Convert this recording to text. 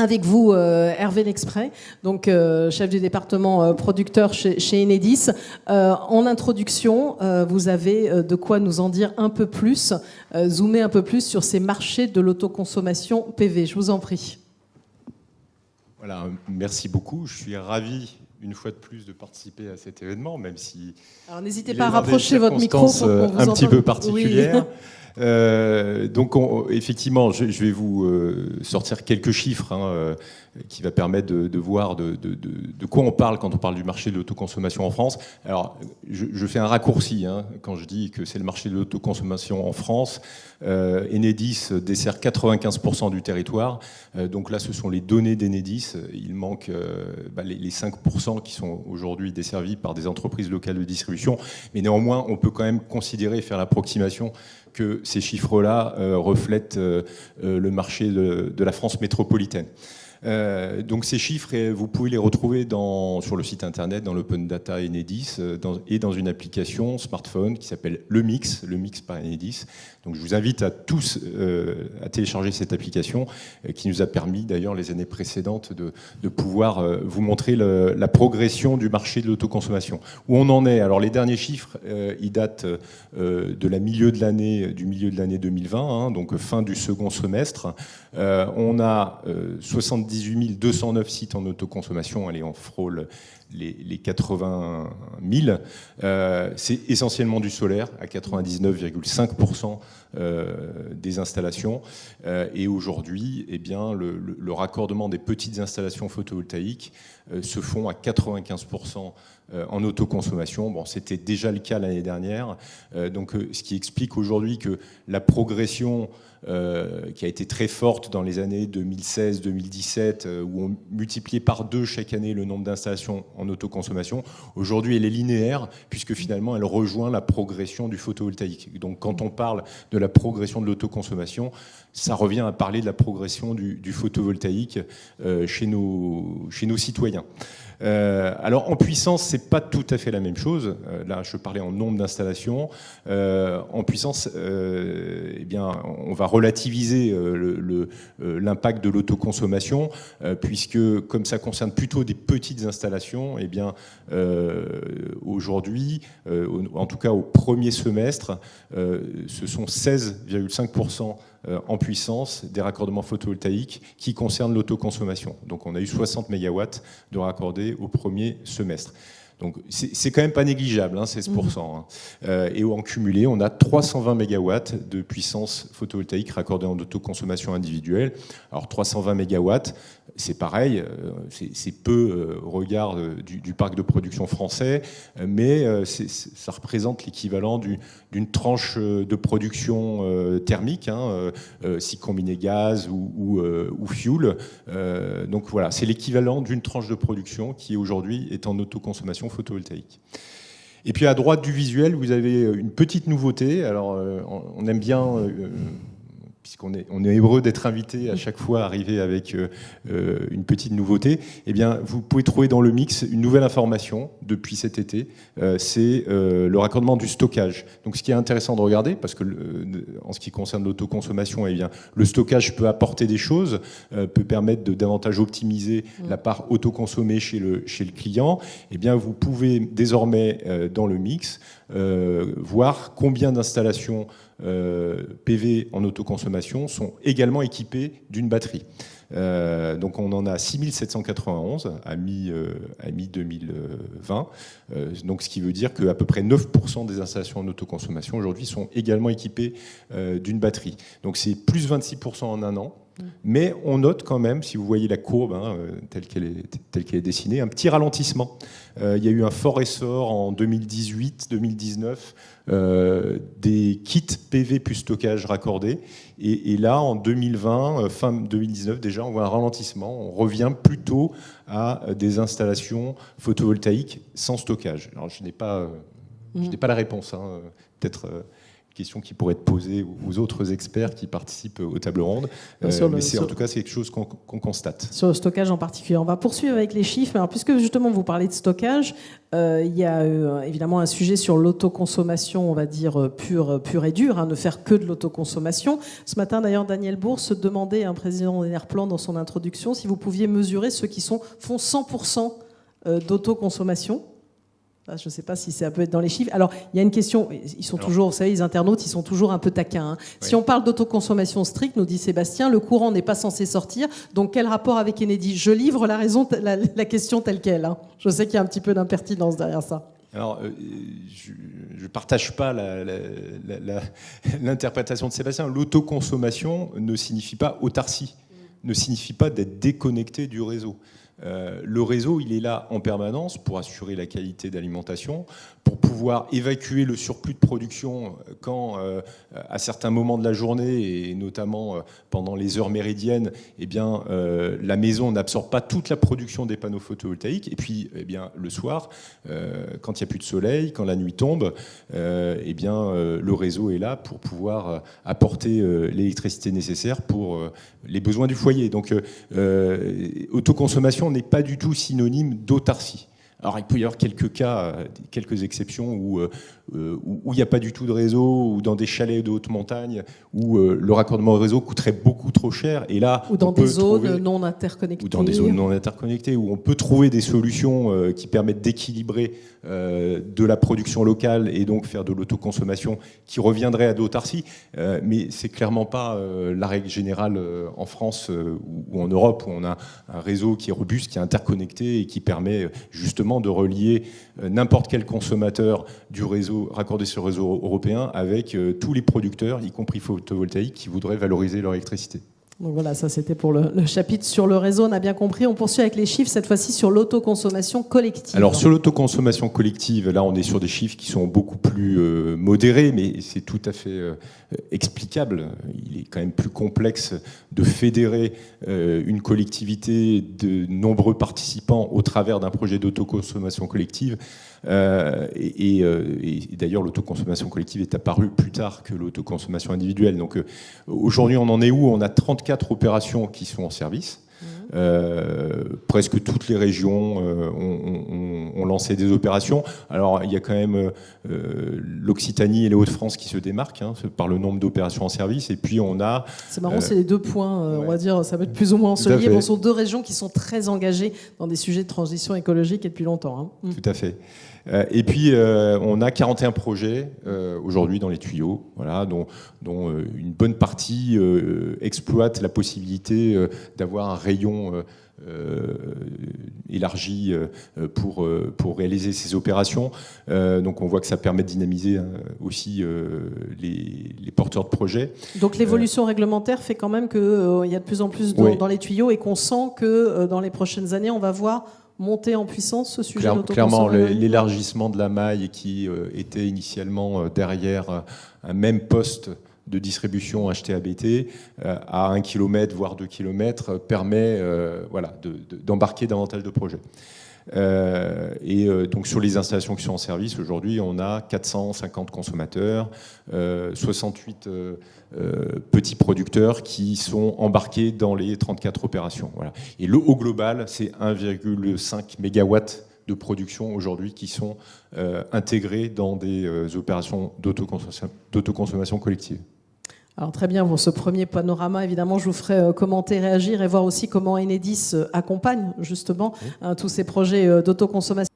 Avec vous, Hervé Lexprey, donc chef du département producteur chez Enedis. En introduction, vous avez de quoi nous en dire un peu plus, zoomer un peu plus sur ces marchés de l'autoconsommation PV. Je vous en prie. Voilà, merci beaucoup. Je suis ravi, une fois de plus, de participer à cet événement, même si... Alors n'hésitez pas à rapprocher votre micro pour qu'on vous un petit peu entende. particulière. Oui. Donc, effectivement, je vais vous sortir quelques chiffres qui va permettre de voir de quoi on parle quand on parle du marché de l'autoconsommation en France. Alors, je fais un raccourci quand je dis que c'est le marché de l'autoconsommation en France. Enedis dessert 95% du territoire. Donc là, ce sont les données d'Enedis. Il manque les 5% qui sont aujourd'hui desservis par des entreprises locales de distribution. Mais néanmoins, on peut quand même considérer et faire l'approximation que ces chiffres-là reflètent le marché de la France métropolitaine. Donc ces chiffres, vous pouvez les retrouver sur le site internet, dans l'Open Data Enedis, et dans une application smartphone qui s'appelle Le Mix par Enedis. Donc je vous invite à tous à télécharger cette application qui nous a permis d'ailleurs les années précédentes de pouvoir vous montrer la progression du marché de l'autoconsommation. Où on en est? Alors les derniers chiffres, ils datent du milieu de l'année 2020, donc fin du second semestre. On a 78 209 sites en autoconsommation, allez, on frôle les 80 000. C'est essentiellement du solaire, à 99,5% des installations. Et aujourd'hui, eh bien, le raccordement des petites installations photovoltaïques se font à 95% en autoconsommation. Bon, c'était déjà le cas l'année dernière. Donc, ce qui explique aujourd'hui que la progression qui a été très forte dans les années 2016-2017, où on multipliait par 2 chaque année le nombre d'installations en autoconsommation. Aujourd'hui, elle est linéaire, puisque finalement, elle rejoint la progression du photovoltaïque. Donc, quand on parle de la progression de l'autoconsommation, ça revient à parler de la progression du photovoltaïque chez nos citoyens. Alors en puissance, c'est pas tout à fait la même chose. Là, je parlais en nombre d'installations. En puissance, eh bien, on va relativiser l'impact de l'autoconsommation, puisque comme ça concerne plutôt des petites installations, eh bien, aujourd'hui, en tout cas au premier semestre, ce sont 16,5% en puissance des raccordements photovoltaïques qui concernent l'autoconsommation. Donc on a eu 60 MW de raccordés au premier semestre. Donc c'est quand même pas négligeable, 16%. Et en cumulé, on a 320 MW de puissance photovoltaïque raccordée en autoconsommation individuelle. Alors 320 MW, c'est pareil, c'est peu au regard du parc de production français, mais ça représente l'équivalent d'une tranche de production thermique, si combiné gaz ou fuel. Donc voilà, c'est l'équivalent d'une tranche de production qui aujourd'hui est en autoconsommation photovoltaïque. Et puis à droite du visuel, vous avez une petite nouveauté. Alors on aime bien, puisqu'on est heureux d'être invité à chaque fois, arriver avec une petite nouveauté. Eh bien, vous pouvez trouver dans le mix une nouvelle information depuis cet été. C'est le raccordement du stockage. Donc, ce qui est intéressant de regarder, parce que en ce qui concerne l'autoconsommation, eh bien, le stockage peut apporter des choses, peut permettre de davantage optimiser la part autoconsommée chez le client. Eh bien, vous pouvez désormais dans le mix voir combien d'installations PV en autoconsommation sont également équipés d'une batterie. Donc on en a 6791 à mi-2020, donc ce qui veut dire qu'à peu près 9% des installations en autoconsommation aujourd'hui sont également équipées d'une batterie. Donc c'est plus 26% en un an. Mais on note quand même, si vous voyez la courbe telle qu'elle est dessinée, un petit ralentissement. Il y a eu un fort essor en 2018-2019 des kits PV plus stockage raccordés. Et là, en 2020, fin 2019 déjà, on voit un ralentissement. On revient plutôt à des installations photovoltaïques sans stockage. Alors je n'ai pas la réponse, peut-être question qui pourrait être posée aux autres experts qui participent aux tables rondes. Mais en tout cas, c'est quelque chose qu'on constate. Sur le stockage en particulier. On va poursuivre avec les chiffres. Alors, puisque justement vous parlez de stockage, il y a évidemment un sujet sur l'autoconsommation, on va dire pure et dure, hein, ne faire que de l'autoconsommation. Ce matin, d'ailleurs, Daniel Bourse demandait à un président d'Enerplan dans son introduction si vous pouviez mesurer ceux qui font 100% d'autoconsommation. Je ne sais pas si ça peut être dans les chiffres. Alors, il y a une question. Ils sont toujours, vous savez, les internautes, ils sont toujours un peu taquins. Hein. Oui. Si on parle d'autoconsommation stricte, nous dit Sébastien, le courant n'est pas censé sortir. Donc, quel rapport avec Enedis? Je livre la question telle qu'elle. Hein. Je sais qu'il y a un petit peu d'impertinence derrière ça. Alors, je ne partage pas l'interprétation de Sébastien. L'autoconsommation ne signifie pas autarcie, ne signifie pas d'être déconnecté du réseau. Le réseau, il est là en permanence pour assurer la qualité d'alimentation, pour pouvoir évacuer le surplus de production quand, à certains moments de la journée, et notamment pendant les heures méridiennes, eh bien, la maison n'absorbe pas toute la production des panneaux photovoltaïques. Et puis, eh bien, le soir, quand il n'y a plus de soleil, quand la nuit tombe, eh bien, le réseau est là pour pouvoir apporter l'électricité nécessaire pour les besoins du foyer. Donc, autoconsommation n'est pas du tout synonyme d'autarcie. Alors, il peut y avoir quelques cas, quelques exceptions où il n'y a pas du tout de réseau, ou dans des chalets de haute montagne, où le raccordement au réseau coûterait beaucoup trop cher. Et là, ou dans des zones non interconnectées. Ou dans des zones non interconnectées, où on peut trouver des solutions qui permettent d'équilibrer de la production locale et donc faire de l'autoconsommation qui reviendrait à de l'autarcie. Mais c'est clairement pas la règle générale en France ou en Europe, où on a un réseau qui est robuste, qui est interconnecté et qui permet justement de relier n'importe quel consommateur du réseau, raccordé sur le réseau européen, avec tous les producteurs, y compris photovoltaïques, qui voudraient valoriser leur électricité. Donc voilà, ça c'était pour le chapitre sur le réseau, on a bien compris. On poursuit avec les chiffres, cette fois-ci sur l'autoconsommation collective. Alors sur l'autoconsommation collective, là on est sur des chiffres qui sont beaucoup plus modérés, mais c'est tout à fait explicable. Il est quand même plus complexe de fédérer une collectivité de nombreux participants au travers d'un projet d'autoconsommation collective. Et d'ailleurs, l'autoconsommation collective est apparue plus tard que l'autoconsommation individuelle. Donc aujourd'hui, on en est où? On a 34 opérations qui sont en service. Presque toutes les régions ont lancé des opérations. Alors il y a quand même l'Occitanie et les Hauts-de-France qui se démarquent par le nombre d'opérations en service. Et puis on a... C'est marrant, c'est les deux points, on va dire, ça va être plus ou moins ensoleillé. Bon, ce sont deux régions qui sont très engagées dans des sujets de transition écologique et depuis longtemps. Hein. Tout à fait. Et puis, on a 41 projets aujourd'hui dans les tuyaux, voilà, dont une bonne partie exploite la possibilité d'avoir un rayon élargi pour réaliser ces opérations. Donc, on voit que ça permet de dynamiser aussi les porteurs de projets. Donc, l'évolution réglementaire fait quand même qu'il y a de plus en plus dans les tuyaux et qu'on sent que dans les prochaines années, on va voir monter en puissance ce sujet d'autoconsommation. Clairement, l'élargissement de la maille qui était initialement derrière un même poste de distribution HTA-BT à 1 km, voire 2 km, permet d'embarquer davantage de projets. Donc sur les installations qui sont en service, aujourd'hui, on a 450 consommateurs, 68 petits producteurs qui sont embarqués dans les 34 opérations. Voilà. Et au global, c'est 1,5 MW de production aujourd'hui qui sont intégrés dans des opérations d'autoconsommation collective. Alors très bien, pour ce premier panorama, évidemment, je vous ferai commenter, réagir et voir aussi comment Enedis accompagne justement tous ces projets d'autoconsommation.